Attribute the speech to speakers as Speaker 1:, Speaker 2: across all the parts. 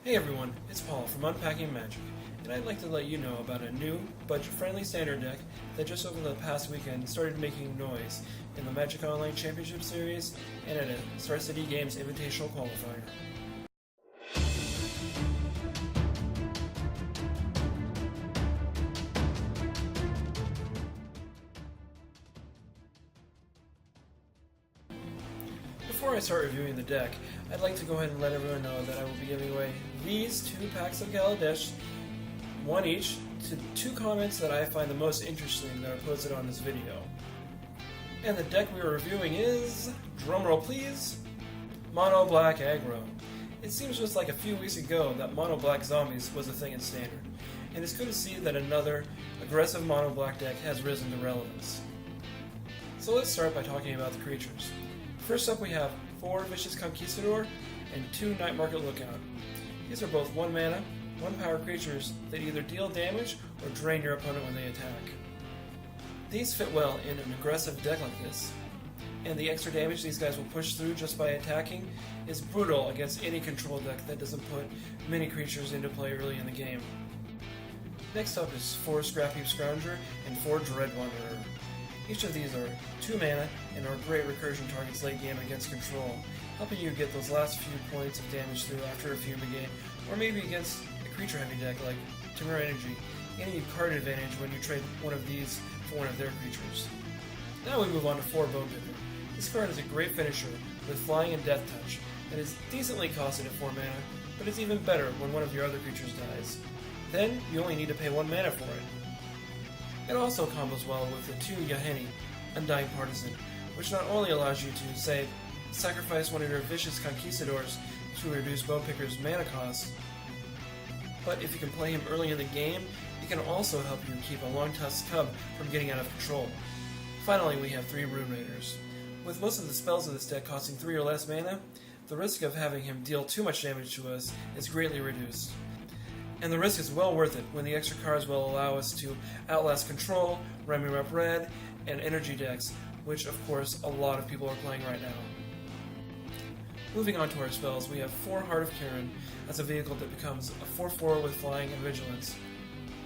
Speaker 1: Hey everyone, it's Paul from Unpacking Magic, and I'd like to let you know about a new, budget-friendly standard deck that just over the past weekend started making noise in the Magic Online Championship Series and at a Star City Games Invitational Qualifier. Before I start reviewing the deck, I'd like to go ahead and let everyone know that I will be giving away these 2 packs of Kaladesh, one each, to 2 comments that I find the most interesting that are posted on this video. And the deck we are reviewing is, drumroll please, Mono Black Aggro. It seems just like a few weeks ago that Mono Black Zombies was a thing in Standard, and it's good to see that another aggressive Mono Black deck has risen to relevance. So let's start by talking about the creatures. First up we have 4 Vicious Conquistador and 2 Night Market Lookout. These are both 1 mana, 1 power creatures that either deal damage or drain your opponent when they attack. These fit well in an aggressive deck like this, and the extra damage these guys will push through just by attacking is brutal against any control deck that doesn't put many creatures into play early in the game. Next up is 4 Scrap Heap Scrounger and 4 Dread Wanderer. Each of these are 2 mana and are great recursion targets late game against control, helping you get those last few points of damage through after a Fumigate, or maybe against a creature heavy deck like Timur Energy, getting you card advantage when you trade one of these for one of their creatures. Now we move on to 4 Bone Picker. This card is a great finisher with Flying and Death Touch, and is decently costed at 4 mana, but it's even better when one of your other creatures dies. Then you only need to pay 1 mana for it. It also combos well with the 2 Yahenni, Undying Partisan, which not only allows you to, say, sacrifice one of your Vicious Conquistadors to reduce Bone Picker's mana cost, but if you can play him early in the game, it can also help you keep a Long-Tusked Cub from getting out of control. Finally, we have 3 Rune Raiders. With most of the spells in this deck costing 3 or less mana, the risk of having him deal too much damage to us is greatly reduced. And the risk is well worth it when the extra cards will allow us to outlast Control, Remirap Red, and Energy decks, which of course a lot of people are playing right now. Moving on to our spells, we have 4 Heart of Kirin as a vehicle that becomes a 4/4 with Flying and Vigilance.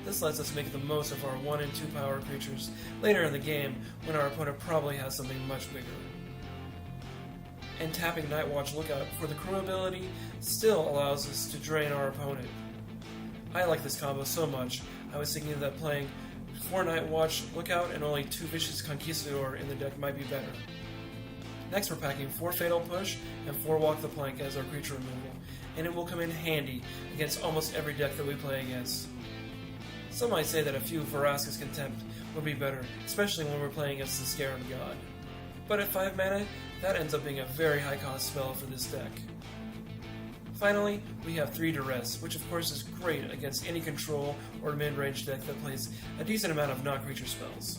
Speaker 1: This lets us make the most of our 1 and 2 power creatures later in the game when our opponent probably has something much bigger. And tapping Night Watch Lookout for the crew ability still allows us to drain our opponent. I like this combo so much, I was thinking that playing 4 Night Watch Lookout and only 2 Vicious Conquistador in the deck might be better. Next we're packing 4 Fatal Push and 4 Walk the Plank as our creature removal, and it will come in handy against almost every deck that we play against. Some might say that a few Vraska's Contempt would be better, especially when we're playing against the Scarab God. But at 5 mana, that ends up being a very high cost spell for this deck. Finally, we have 3 Duress, which of course is great against any control or mid-range deck that plays a decent amount of non-creature spells.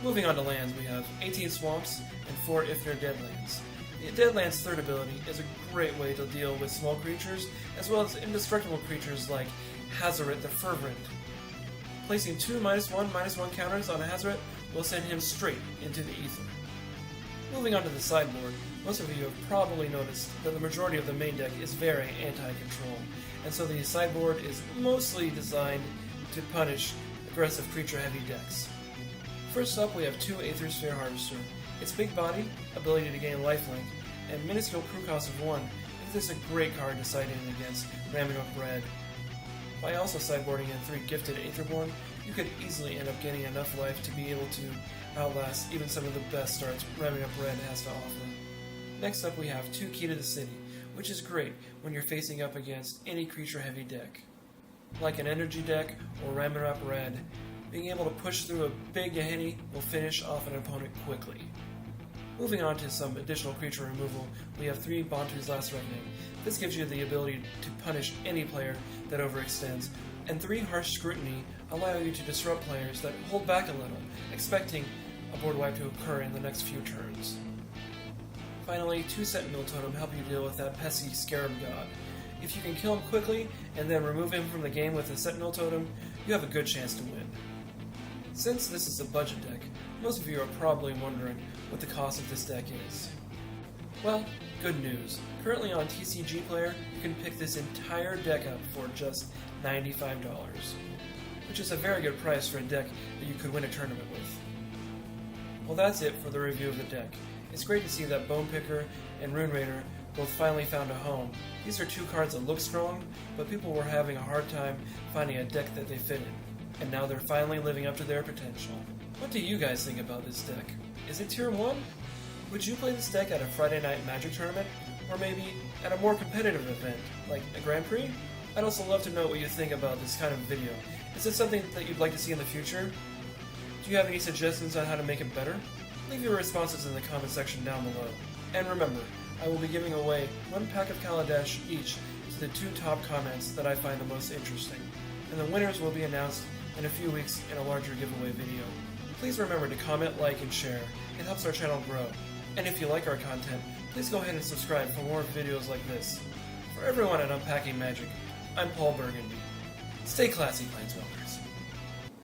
Speaker 1: Moving on to lands, we have 18 Swamps and 4 Ifnir Deadlands. The Deadlands' third ability is a great way to deal with small creatures, as well as indestructible creatures like Hazoret the Fervent. Placing 2 -1/-1 counters on a Hazoret will send him straight into the ether. Moving on to the sideboard, most of you have probably noticed that the majority of the main deck is very anti-control, and so the sideboard is mostly designed to punish aggressive creature-heavy decks. First up, we have 2 Aethersphere Harvester. Its big body, ability to gain lifelink, and minuscule crew cost of 1 makes this a great card to side in against Remirap Red. By also sideboarding in 3 Gifted Aetherborn, you could easily end up getting enough life to be able to outlast even some of the best starts Remirap Red has to offer. Next up we have 2 Key to the City, which is great when you're facing up against any creature-heavy deck. Like an Energy deck or Remirap Red, being able to push through a big Yahenni will finish off an opponent quickly. Moving on to some additional creature removal, we have 3 Bantu's Last Reckoning. This gives you the ability to punish any player that overextends, and 3 Harsh Scrutiny allow you to disrupt players that hold back a little, expecting a board wipe to occur in the next few turns. Finally, 2 Sentinel Totem help you deal with that pesky Scarab God. If you can kill him quickly and then remove him from the game with a Sentinel Totem, you have a good chance to win. Since this is a budget deck, most of you are probably wondering what the cost of this deck is. Well, good news. Currently on TCG Player, you can pick this entire deck up for just $95, which is a very good price for a deck that you could win a tournament with. Well, that's it for the review of the deck. It's great to see that Bone Picker and Rune Raider both finally found a home. These are two cards that look strong, but people were having a hard time finding a deck that they fitted, and now they're finally living up to their potential. What do you guys think about this deck? Is it Tier 1? Would you play this deck at a Friday Night Magic tournament, or maybe at a more competitive event, like a Grand Prix? I'd also love to know what you think about this kind of video. Is it something that you'd like to see in the future? Do you have any suggestions on how to make it better? Leave your responses in the comment section down below. And remember, I will be giving away 1 pack of Kaladesh each to the 2 top comments that I find the most interesting. And the winners will be announced in a few weeks in a larger giveaway video. Please remember to comment, like, and share. It helps our channel grow. And if you like our content, please go ahead and subscribe for more videos like this. For everyone at Unpacking Magic, I'm Paul Burgundy. Stay classy, Planeswalker.